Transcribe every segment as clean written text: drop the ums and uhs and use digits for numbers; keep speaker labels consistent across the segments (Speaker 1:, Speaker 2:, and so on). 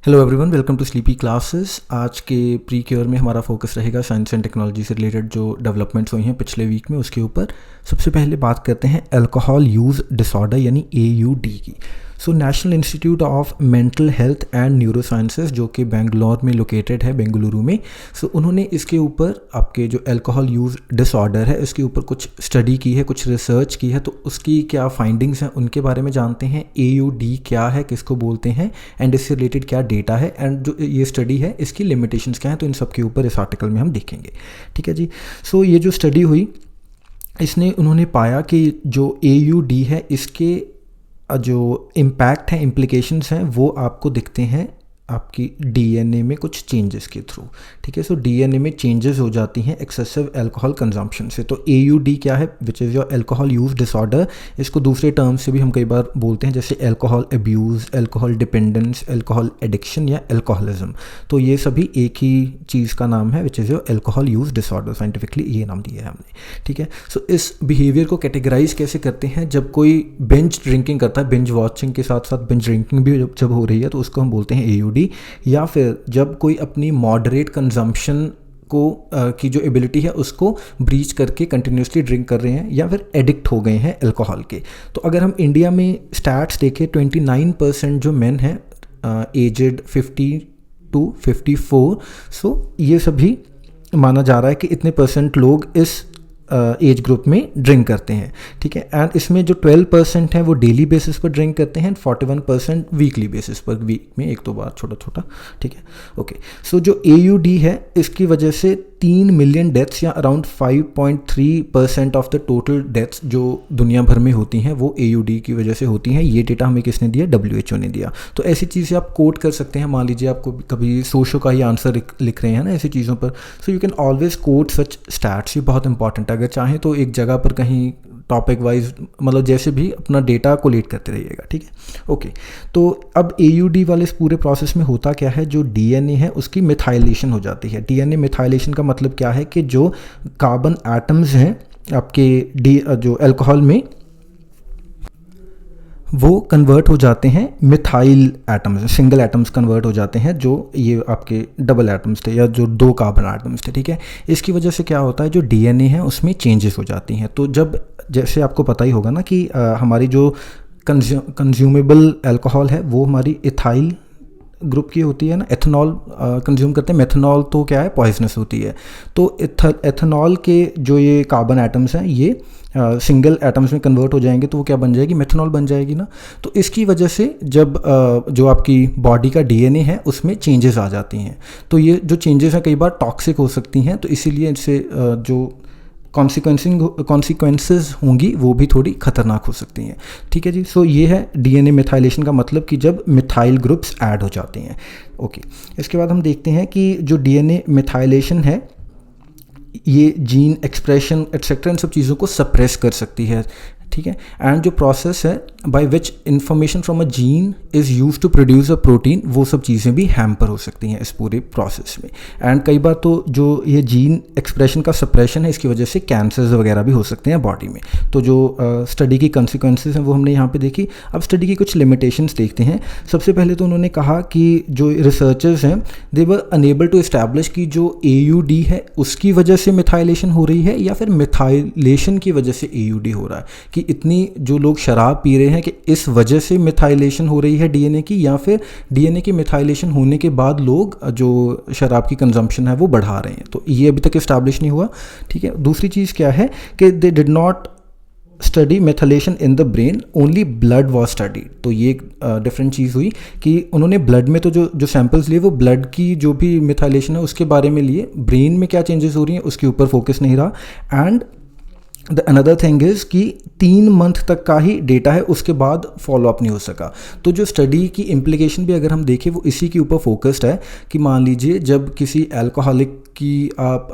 Speaker 1: Hello everyone, welcome to sleepy classes. आज के pre cure में हमारा फोकस रहेगा साइंस एंड टेक्नोलॉजी से रिलेटेड जो डेवलपमेंट्स हुई हैं पिछले वीक में, उसके ऊपर। सबसे पहले बात करते हैं अल्कोहल यूज़ डिसऑर्डर यानी AUD की। So national institute of mental health and neuro sciences जो कि बेंगलोर में लोकेटेड है, बेंगलुरु में। सो उन्होंने इसके ऊपर आपके जो अल्कोहल यूज़ डिसऑर्डर है इसके ऊपर कुछ स्टडी की है, कुछ रिसर्च की है। तो उसकी क्या फाइंडिंग्स हैं उनके बारे में जानते हैं। AUD क्या है, किसको बोलते हैं, एंड इससे रिलेटेड क्या डेटा है, एंड जो ये स्टडी है इसकी लिमिटेशंस क्या हैं, तो इन सब के ऊपर इस आर्टिकल में हम देखेंगे। ठीक है जी। सो ये जो स्टडी हुई इसने उन्होंने पाया कि जो AUD है इसके जो इम्पैक्ट हैं, इम्प्लिकेशंस हैं, वो आपको दिखते हैं आपकी DNA में कुछ चेंजेस के थ्रू। ठीक है। सो DNA में चेंजेस हो जाती हैं एक्सेसिव अल्कोहल कंजम्पशन से। तो AUD क्या है, which is your alcohol use disorder. इसको दूसरे टर्म से भी हम कई बार बोलते हैं, जैसे alcohol abuse, alcohol dependence, alcohol addiction या अल्कोहलिज्म। तो ये सभी एक ही चीज़ का नाम है, which is your alcohol use disorder. Scientifically ये नाम दिया है हमने। ठीक है। सो इस बिहेवियर को कैटेगराइज कैसे करते हैं, जब कोई बिंज ड्रिंकिंग करता है, बिंज वॉचिंग के साथ साथ बिंज ड्रिंकिंग भी जब हो रही है, तो उसको हम बोलते हैं AUD। या फिर जब कोई अपनी मॉडरेट कंजम्पशन को की जो एबिलिटी है उसको ब्रीच करके कंटिन्यूसली ड्रिंक कर रहे हैं, या फिर एडिक्ट हो गए हैं अल्कोहल के। तो अगर हम इंडिया में स्टैट्स देखें, 29% जो मेन हैं एजेड 50 to 54, सो ये सभी माना जा रहा है कि इतने परसेंट लोग इस एज ग्रुप में ड्रिंक करते हैं। ठीक है। एंड इसमें जो 12% हैं वो डेली बेसिस पर ड्रिंक करते हैं, 41% वीकली बेसिस पर, वीक में एक दो बार छोटा छोटा। ठीक है। ओके। सो जो AUD है इसकी वजह से 3 मिलियन डेथ्स या around 5.3% of the total deaths जो दुनिया भर में होती हैं वो AUD की वजह से होती हैं। ये डेटा हमें किसने दिया? WHO ने दिया। तो ऐसी चीज़ें आप कोट कर सकते हैं। मान लीजिए आपको कभी सोशो का ही आंसर लिख रहे हैं ना ऐसी चीज़ों पर, so you can always quote such stats. ये बहुत इंपॉर्टेंट है। अगर चाहें तो एक जगह पर कहीं टॉपिक वाइज, मतलब जैसे भी अपना डेटा कोलेट करते रहिएगा। ठीक है। ओके। तो अब AUD वाले इस पूरे प्रोसेस में होता क्या है, जो DNA है उसकी मिथाइलेशन हो जाती है। DNA मिथाइलेशन का मतलब क्या है कि जो कार्बन एटम्स हैं आपके जो अल्कोहल में, वो कन्वर्ट हो जाते हैं methyl atoms, single atoms convert हो जाते हैं, जो ये आपके डबल एटम्स थे या जो 2 कार्बन एटम्स थे। ठीक है। इसकी वजह से क्या होता है, जो DNA है उसमें चेंजेस हो जाती हैं। तो जब, जैसे आपको पता ही होगा ना कि हमारी जो कंज्यूमेबल अल्कोहल है वो हमारी इथाइल ग्रुप की होती है ना। एथेनॉल कंज्यूम करते हैं। मेथनॉल तो क्या है, पॉइजनस होती है। तो एथेनॉल के जो ये कार्बन एटम्स हैं ये सिंगल एटम्स में कन्वर्ट हो जाएंगे, तो वो क्या बन जाएगी? मेथनॉल बन जाएगी ना। तो इसकी वजह से जब जो आपकी बॉडी का DNA है उसमें चेंजेस आ जाती हैं। तो ये जो चेंजेस हैं कई बार टॉक्सिक हो सकती हैं, तो इसीलिए इससे जो कॉन्सिक्वेंसेस होंगी वो भी थोड़ी खतरनाक हो सकती हैं। ठीक है जी। सो ये है DNA मिथाइलेशन का मतलब कि जब मिथाइल ग्रुप्स ऐड हो जाते हैं। ओके। इसके बाद हम देखते हैं कि जो DNA मिथाइलेशन है ये जीन एक्सप्रेशन एट्सेट्रा इन सब चीज़ों को सप्रेस कर सकती है। ठीक है। एंड जो प्रोसेस है by which information from a gene is use to produce a protein, वो सब चीज़ें भी हैम्पर हो सकती हैं इस पूरे प्रोसेस में। एंड कई बार तो जो ये जीन एक्सप्रेशन का सप्रेशन है इसकी वजह से कैंसर्स वगैरह भी हो सकते हैं बॉडी में। तो जो स्टडी की कंसिक्वेंसेस हैं वो हमने यहाँ पे देखी। अब स्टडी की कुछ लिमिटेशंस देखते हैं। सबसे पहले तो उन्होंने कहा कि जो रिसर्चर्स हैं दे वर अनेबल टू इस्टेब्लिश कि जो AUD है उसकी वजह से मिथाइलेशन हो रही है या फिर मिथाइलेशन की वजह से AUD हो रहा है, कि इतनी जो लोग शराब पी रहे हैं कि इस वजह से मिथाइलेशन हो रही है DNA की, या फिर DNA की मिथाइलेशन होने के बाद लोग जो शराब की कंजम्पशन है वो बढ़ा रहे हैं। तो ये अभी तक इस्टेब्लिश नहीं हुआ। ठीक है। दूसरी चीज़ क्या है कि they did not study methylation in the brain, only blood was study. तो ये डिफरेंट चीज़ हुई कि उन्होंने ब्लड में तो जो सैंपल्स लिए वो ब्लड की जो भी मिथाइलेशन है उसके बारे में लिए, ब्रेन में क्या चेंजेस हो रही हैं उसके ऊपर फोकस नहीं रहा। And the another thing is कि 3 मंथ तक का ही डेटा है, उसके बाद फॉलोअप नहीं हो सका। तो जो स्टडी की इम्प्लीकेशन भी अगर हम देखें वो इसी के ऊपर फोकस्ड है कि मान लीजिए जब किसी अल्कोहलिक की आप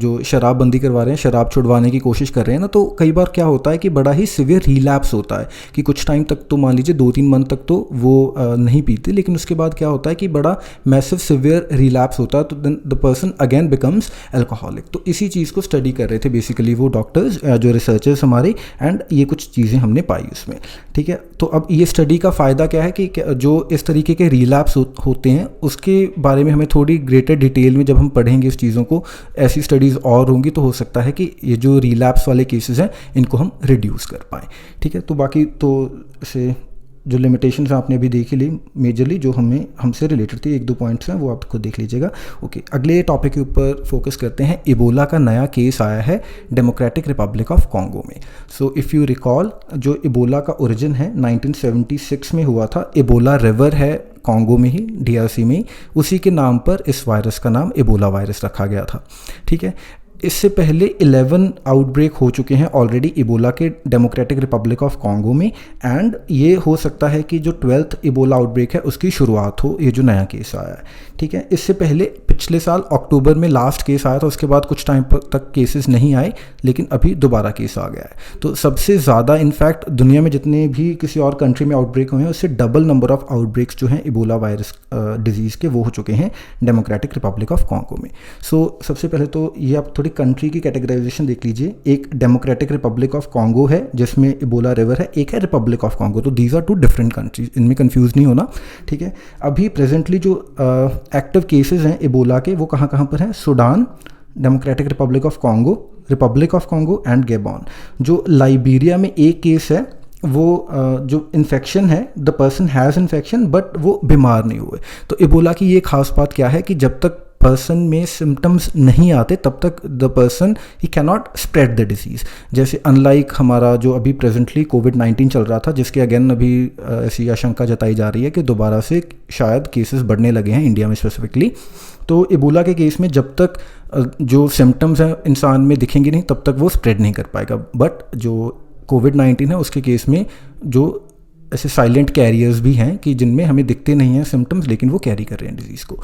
Speaker 1: जो शराबबंदी करवा रहे हैं, शराब छुड़वाने की कोशिश कर रहे हैं ना, तो कई बार क्या होता है कि बड़ा ही सिवियर रिलैप्स होता है कि कुछ टाइम तक तो मान लीजिए 2-3 मंथ तक तो वो नहीं पीते, लेकिन उसके बाद क्या होता है कि बड़ा मैसिव सिवियर रिलैप्स होता है, तो then the person again becomes alcoholic. तो इसी चीज़ को स्टडी कर रहे थे बेसिकली वो डॉक्टर्स जो रिसर्चर्स हमारे, एंड ये कुछ चीज़ें हमने पाई उसमें। ठीक है, तो अब ये स्टडी का फ़ायदा क्या है कि जो इस तरीके के रिलैप्स होते हैं उसके बारे में हमें थोड़ी ग्रेटर डिटेल में जब हम पढ़ेंगे इस चीज़ों को, ऐसी स्टडीज़ और होंगी तो हो सकता है कि ये जो रिलैप्स वाले केसेस हैं इनको हम रिड्यूस कर पाएँ। ठीक है, तो बाकी तो से जो लिमिटेशंस आपने अभी देख ही ली मेजरली, जो हमसे रिलेटेड थी, 1-2 पॉइंट्स हैं वो आप खुद देख लीजिएगा। ओके, अगले टॉपिक के ऊपर फोकस करते हैं। इबोला का नया केस आया है डेमोक्रेटिक रिपब्लिक ऑफ कॉन्गो में। सो इफ़ यू रिकॉल, जो इबोला का ओरिजिन है 1976 में हुआ था। इबोला रिवर है कॉन्गो में ही, DRC में ही, उसी के नाम पर इस वायरस का नाम इबोला वायरस रखा गया था। ठीक है, इससे पहले 11 आउटब्रेक हो चुके हैं ऑलरेडी इबोला के डेमोक्रेटिक रिपब्लिक ऑफ कॉन्गो में, एंड ये हो सकता है कि जो 12th इबोला आउटब्रेक है उसकी शुरुआत हो, ये जो नया केस आया है। ठीक है, इससे पहले पिछले साल अक्टूबर में लास्ट केस आया था, उसके बाद कुछ टाइम तक केसेस नहीं आए, लेकिन अभी दोबारा केस आ गया है। तो सबसे ज़्यादा इनफैक्ट दुनिया में जितने भी किसी और कंट्री में आउटब्रेक हुए हैं उससे डबल नंबर ऑफ आउटब्रेक्स जो हैं इबोला वायरस डिजीज़ के वो हो चुके हैं डेमोक्रेटिक रिपब्लिक ऑफ कॉन्गो में। सो सबसे पहले तो ये आप थोड़ी कंट्री की कैटेगराइजेशन देख लीजिए। एक डेमोक्रेटिक रिपब्लिक ऑफ कॉन्गो है जिसमें इबोला रिवर है, एक है रिपब्लिक ऑफ कॉन्गो, तो दीज आर 2 डिफरेंट कंट्रीज, इनमें कंफ्यूज नहीं होना। ठीक है, अभी प्रेजेंटली जो एक्टिव केसेस हैं इबोला के वो कहाँ कहाँ पर हैं? Sudan, democratic Republic of Congo and Gabon. जो लाइबेरिया में एक केस है वो जो इन्फेक्शन है, the person has infection but वो बीमार नहीं हुए। तो इबोला की ये खास बात क्या है कि जब तक पर्सन में सिम्टम्स नहीं आते तब तक the person he can not spread the disease. जैसे अनलाइक हमारा जो अभी प्रेजेंटली कोविड-19 चल रहा था, जिसके अगेन अभी ऐसी आशंका जताई जा रही है कि दोबारा से शायद केसेस बढ़ने लगे हैं इंडिया में स्पेसिफिकली। तो इबोला के केस में जब तक जो सिम्टम्स हैं इंसान में दिखेंगे नहीं तब तक वो स्प्रेड नहीं कर पाएगा। बट जो कोविड-19 है उसके केस में जो ऐसे साइलेंट कैरियर्स भी हैं कि जिनमें हमें दिखते नहीं हैं सिम्टम्स, लेकिन वो कैरी कर रहे हैं डिजीज़ को।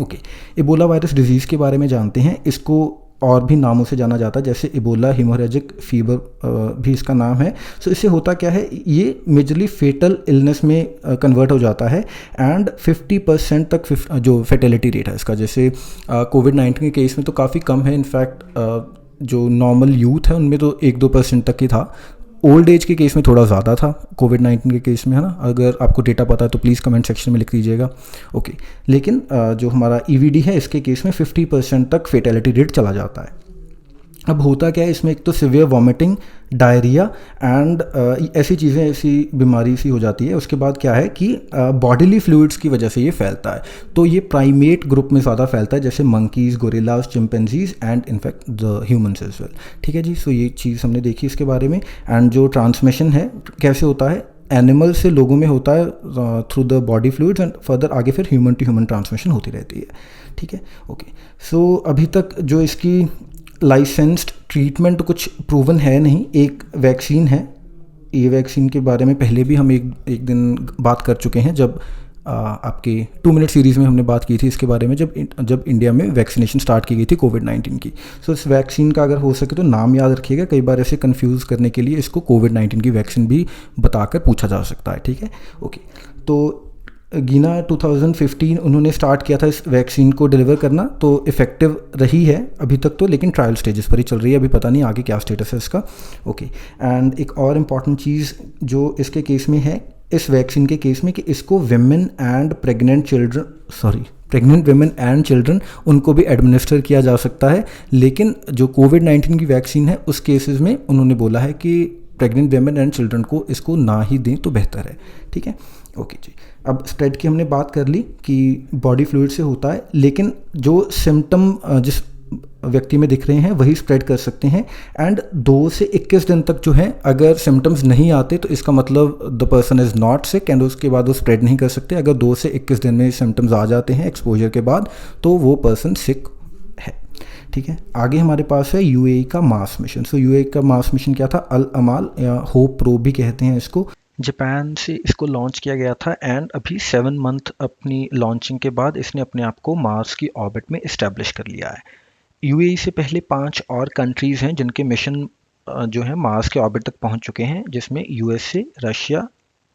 Speaker 1: ओके, इबोला वायरस डिजीज़ के बारे में जानते हैं। इसको और भी नामों से जाना जाता है, जैसे इबोला हेमोरेजिक फीवर भी इसका नाम है। सो इससे होता क्या है, ये मेजरली फेटल इलनेस में कन्वर्ट हो जाता है, एंड 50% तक जो फेटेलिटी रेट है इसका, जैसे कोविड-19 के केस में तो काफ़ी कम है। इनफैक्ट जो नॉर्मल यूथ है उनमें तो 1-2% तक ही था। ओल्ड एज के केस में थोड़ा ज़्यादा था कोविड-19 के केस में, है ना। अगर आपको डेटा पता है तो प्लीज़ कमेंट सेक्शन में लिख दीजिएगा। ओके, लेकिन जो हमारा EVD है इसके केस में 50% तक फेटेलिटी रेट चला जाता है। अब होता क्या है इसमें, एक तो सिवियर वॉमिटिंग, डायरिया एंड ऐसी चीज़ें, ऐसी बीमारी सी हो जाती है। उसके बाद क्या है कि बॉडीली फ्लूइड्स की वजह से ये फैलता है। तो ये प्राइमेट ग्रुप में ज़्यादा फैलता है, जैसे monkeys, gorillas, chimpanzees and in fact the humans as well. ठीक है जी, सो ये चीज़ हमने देखी इसके बारे में। एंड जो ट्रांसमिशन है कैसे होता है, एनिमल से लोगों में होता है through the body fluids, and further आगे फिर ह्यूमन टू ह्यूमन ट्रांसमिशन होती रहती है। ठीक है, ओके। सो अभी तक जो इसकी लाइसेंस्ड ट्रीटमेंट कुछ प्रूवन है नहीं। एक वैक्सीन है, ये वैक्सीन के बारे में पहले भी हम एक दिन बात कर चुके हैं, जब आपके 2 मिनट सीरीज़ में हमने बात की थी इसके बारे में, जब इंडिया में वैक्सीनेशन स्टार्ट की गई थी कोविड-19 की। सो इस वैक्सीन का अगर हो सके तो नाम याद रखिएगा, कई बार ऐसे कंफ्यूज करने के लिए इसको कोविड-19 की वैक्सीन भी बताकर पूछा जा सकता है। ठीक है, ओके। तो गीना 2015 उन्होंने स्टार्ट किया था इस वैक्सीन को डिलीवर करना, तो इफ़ेक्टिव रही है अभी तक तो, लेकिन ट्रायल स्टेजेस पर ही चल रही है, अभी पता नहीं आगे क्या स्टेटस है इसका। ओके, एंड एक और इम्पॉर्टेंट चीज़ जो इसके केस में है, इस वैक्सीन के केस में, कि इसको प्रेग्नेंट वेमेन एंड चिल्ड्रन उनको भी एडमिनिस्टर किया जा सकता है। लेकिन जो कोविड-19 की वैक्सीन है उस केसेस में उन्होंने बोला है कि प्रेग्नेंट वेमेन एंड चिल्ड्रन को इसको ना ही दें तो बेहतर है। ठीक है, ओके जी। अब स्प्रेड की हमने बात कर ली कि बॉडी फ्लूइड से होता है, लेकिन जो सिम्टम जिस व्यक्ति में दिख रहे हैं वही स्प्रेड कर सकते हैं। एंड 2 से 21 दिन तक जो है अगर सिम्टम्स नहीं आते तो इसका मतलब the person is not sick, and उसके बाद वो स्प्रेड नहीं कर सकते। अगर 2 से 21 दिन में सिम्टम्स आ जाते हैं एक्सपोजर के बाद तो वो पर्सन सिक है। ठीक है, आगे हमारे पास है UAE का मार्स मिशन। सो UAE का मार्स मिशन क्या था, अल अमाल या होप प्रो भी कहते हैं इसको। जापान से इसको लॉन्च किया गया था, एंड अभी 7 मंथ अपनी लॉन्चिंग के बाद इसने अपने आप को मार्स की ऑर्बिट में इस्टेब्लिश कर लिया है। UAE से पहले 5 और कंट्रीज़ हैं जिनके मिशन जो है मार्स के ऑर्बिट तक पहुंच चुके हैं, जिसमें USA, Russia,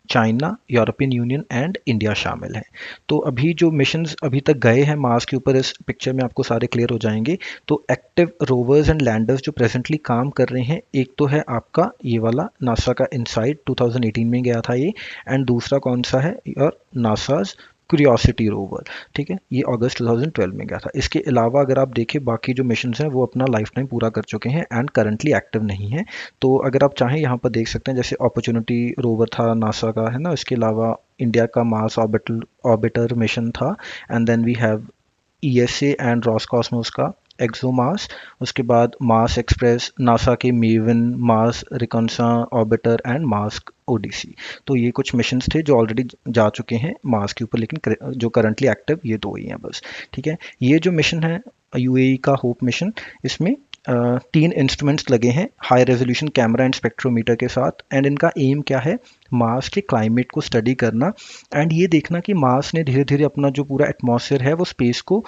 Speaker 1: China, European union and India शामिल हैं। तो अभी जो मिशंस अभी तक गए हैं मार्स के ऊपर, इस पिक्चर में आपको सारे क्लियर हो जाएंगे। तो एक्टिव रोवर्स एंड लैंडर्स जो प्रेजेंटली काम कर रहे हैं, एक तो है आपका ये वाला नासा का इनसाइट 2018 में गया था ये, एंड दूसरा कौन सा है, और नासाज क्यूरियोसिटी रोवर, ठीक है, ये अगस्त 2012 में गया था। इसके अलावा अगर आप देखें बाकी जो मिशंस हैं वो अपना लाइफ टाइम पूरा कर चुके हैं एंड करंटली एक्टिव नहीं है। तो अगर आप चाहें यहाँ पर देख सकते हैं, जैसे अपॉर्चुनिटी रोवर था नासा का, है ना, इसके अलावा इंडिया का मार्स ऑर्बिटर मिशन था, and then we have ESA and Roscosmos का एक्सोमास, उसके बाद मार्स एक्सप्रेस, नासा के MAVEN, Mars reconnaissance orbiter and Mars Odyssey. तो ये कुछ मिशंस थे जो ऑलरेडी जा चुके हैं मार्स के ऊपर, लेकिन जो करंटली एक्टिव ये दो ही हैं बस, ठीक है। ये जो मिशन है यूएई का होप मिशन, इसमें 3 इंस्ट्रूमेंट्स लगे हैं high resolution camera and spectrometer के साथ, एंड इनका एम क्या है, मार्स के क्लाइमेट को स्टडी करना एंड ये देखना कि मार्स ने धीरे धीरे अपना जो पूरा एटमॉस्फेयर है वो स्पेस को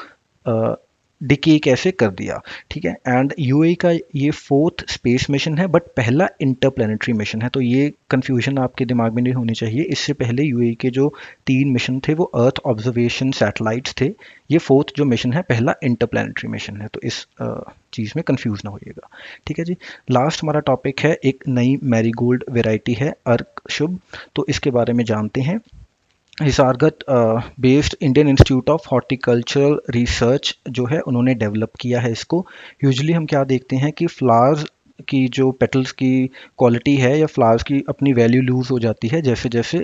Speaker 1: डिके कैसे कर दिया, ठीक है। एंड यूएई का ये 4th स्पेस मिशन है, बट पहला इंटरप्लेनेटरी मिशन है। तो ये कंफ्यूजन आपके दिमाग में नहीं होनी चाहिए। इससे पहले यूएई के जो 3 मिशन थे वो अर्थ ऑब्जर्वेशन सैटेलाइट्स थे, ये 4th जो मिशन है पहला इंटरप्लेनेटरी मिशन है। तो इस चीज़ में कंफ्यूज ना होइएगा, ठीक है जी। लास्ट हमारा टॉपिक है, एक नई मैरीगोल्ड वेराइटी है अर्क शुभ, तो इसके बारे में जानते हैं। Hesaraghatta based Indian Institute of Horticultural Research जो है उन्होंने डेवलप किया है इसको। यूजुअली हम क्या देखते हैं कि फ्लावर्स की जो पेटल्स की क्वालिटी है या फ्लावर्स की अपनी वैल्यू लूज़ हो जाती है जैसे जैसे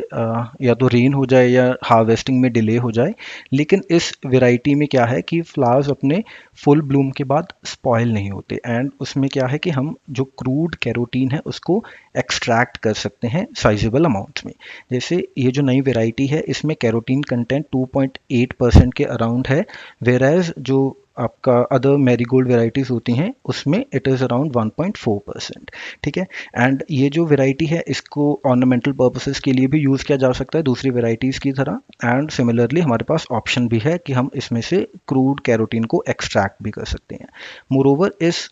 Speaker 1: या तो रेन हो जाए या हार्वेस्टिंग में डिले हो जाए। लेकिन इस वैरायटी में क्या है कि फ्लावर्स अपने फुल ब्लूम के बाद स्पॉयल नहीं होते, एंड उसमें क्या है कि हम जो क्रूड कैरोटीन है उसको एक्सट्रैक्ट कर सकते हैं साइजेबल अमाउंट्स में। जैसे ये जो नई वैरायटी है इसमें कैरोटीन कंटेंट 2.8% के अराउंड है, वेयर एज जो आपका अदर मैरीगोल्ड वेराइटीज़ होती हैं उसमें इट इज़ अराउंड 1.4%, ठीक है। एंड ये जो वेराइटी है इसको ऑर्नामेंटल पर्पसेस के लिए भी यूज़ किया जा सकता है दूसरी वेराइटीज़ की तरह, एंड सिमिलरली हमारे पास ऑप्शन भी है कि हम इसमें से क्रूड कैरोटीन को एक्सट्रैक्ट भी कर सकते हैं। मोरोवर इस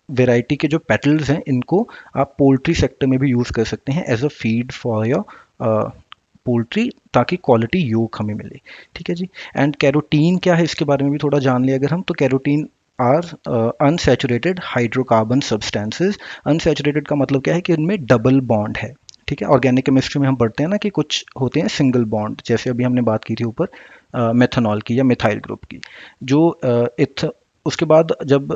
Speaker 1: वेराइटी के जो पेटल्स हैं इनको आप पोल्ट्री सेक्टर में भी यूज़ कर सकते हैं as a feed for your poultry, ताकि क्वालिटी योग हमें मिले, ठीक है जी। एंड कैरोटीन क्या है इसके बारे में भी थोड़ा जान लिया अगर हम, तो carotene are unsaturated hydrocarbon substances. Unsaturated का मतलब क्या है कि इनमें डबल बॉन्ड है, ठीक है। ऑर्गेनिक केमिस्ट्री में हम पढ़ते हैं ना कि कुछ होते हैं सिंगल बॉन्ड, जैसे अभी हमने बात की थी ऊपर मेथनॉल की या मिथाइल ग्रुप की। जो उसके बाद जब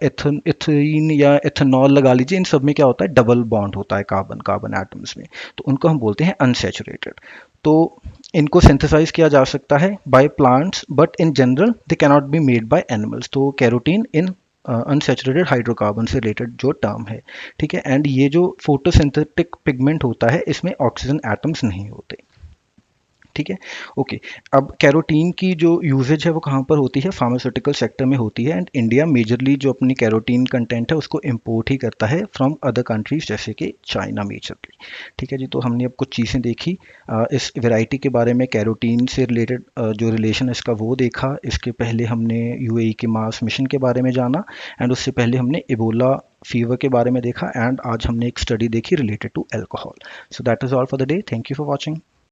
Speaker 1: एथीन या एथेनॉल लगा लीजिए, इन सब में क्या होता है, डबल बॉन्ड होता है कार्बन कार्बन एटम्स में, तो उनको हम बोलते हैं अनसैचुरेटेड। तो इनको सिंथेसाइज किया जा सकता है by plants, but in general they cannot be made by animals. तो कैरोटीन इन अनसैचुरेटेड हाइड्रोकार्बन से रिलेटेड जो टर्म है, ठीक है। एंड ये जो फोटोसिंथेटिक पिगमेंट होता है इसमें ऑक्सीजन एटम्स नहीं होते, ठीक है। ओके, अब कैरोटीन की जो यूजेज है वो कहाँ पर होती है, फार्मास्यूटिकल सेक्टर में होती है, एंड इंडिया मेजरली जो अपनी कैरोटीन कंटेंट है उसको इंपोर्ट ही करता है फ्रॉम अदर कंट्रीज जैसे कि चाइना मेजरली, ठीक है जी। तो हमने अब कुछ चीज़ें देखी इस वैरायटी के बारे में, कैरोटीन से रिलेटेड जो रिलेशन है इसका वो देखा। इसके पहले हमने यूएई के मार्स मिशन के बारे में जाना, एंड उससे पहले हमने इबोला फीवर के बारे में देखा, एंड आज हमने एक स्टडी देखी related to alcohol. So that is all for the day, thank you for watching.